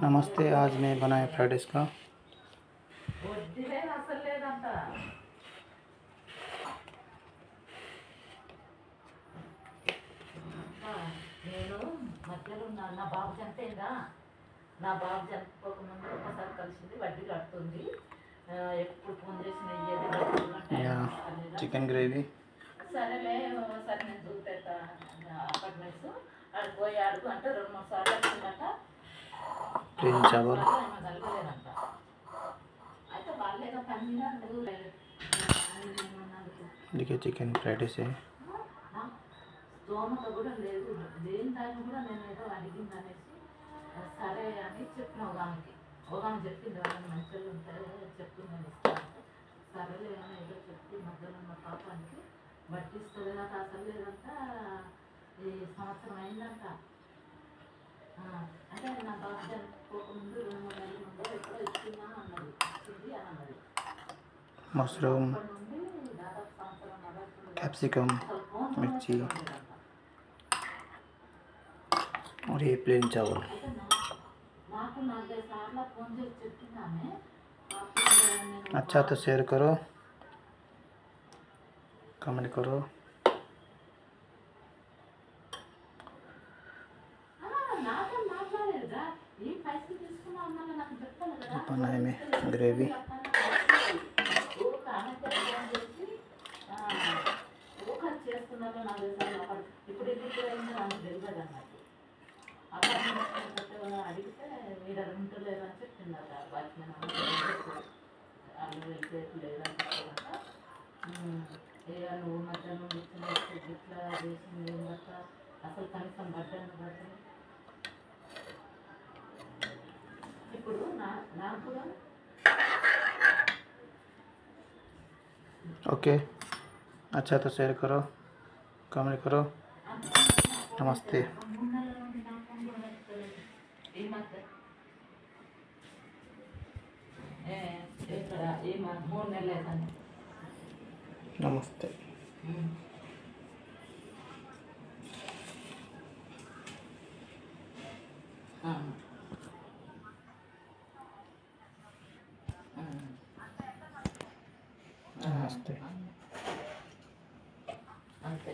नमस्ते। आज मैं बनाया फ्राइड राइस का। నేను మధ్యలో నా బాబు చనిపోయిందా, నా బాబు చనిపోకముందు ఒకసారి కలిసింది, వడ్డీ కడుతుంది, ఎప్పుడు ఫోన్ చేసిన చికెన్ గ్రేవీ. సరేలే సరే నేను చూపెడతా అపార్ట్మెంట్స్ అక్కడ పోయి అడుగు అంటే 2-3 సార్లు వచ్చిందట. ప్లేన్ చావల్ కలగలేదంట. అయితే వాళ్ళేదో పని మీద देखिए चिकन फ्राइड राइस है। స్తోమత కూడా లేదు, దేని దాన్ని కూడా నేను ఏదో అడిగింది అనేసి సరే అని చెప్పిన ఒక ఆమె చెప్పింది, వాళ్ళని మంచిగా ఉంటే చెప్తుందని ఇస్తాను, సరేలే అని ఏదో చెప్పి మధ్యలో ఉన్న పాపానికి వడ్డిస్తుంది నాకు అసలు లేదంట. ఈ సంవత్సరం అయిందంట. అంటే నా బాబు చనిపోకముందు 2-3 నెలల ముందు ఎప్పుడో ఇచ్చిందా అన్నది, ఇచ్చింది అని అన్నది. मशरूम, कैप्सिकम, मिर्ची और ये प्लेन चावल। अच्छा तो शेयर करो, कमेंट करो। बनाए में ग्रेवी చేస్తున్నారో నాకు తెలియదు. ఇప్పుడు ఎందుకు అయిందో నాకు తెలియదు అన్నట్టు. అపార్ట్మెంట్ అడిగితే మీరు ఉంటలేదు అని చెప్తున్నారు. వాచ్మెన్ వాళ్ళు లేదని చెప్పారంట. నువ్వు మధ్యాహ్నం ఇట్లా చేసింది ఏంటంట, అసలు కనీసం బడ్డాను బట్టి ఇప్పుడు నాకు కూడా ओके। अच्छा तो शेयर करो, कमेंट करो। नमस्ते। नमस्ते। नमस्ते। అంతే.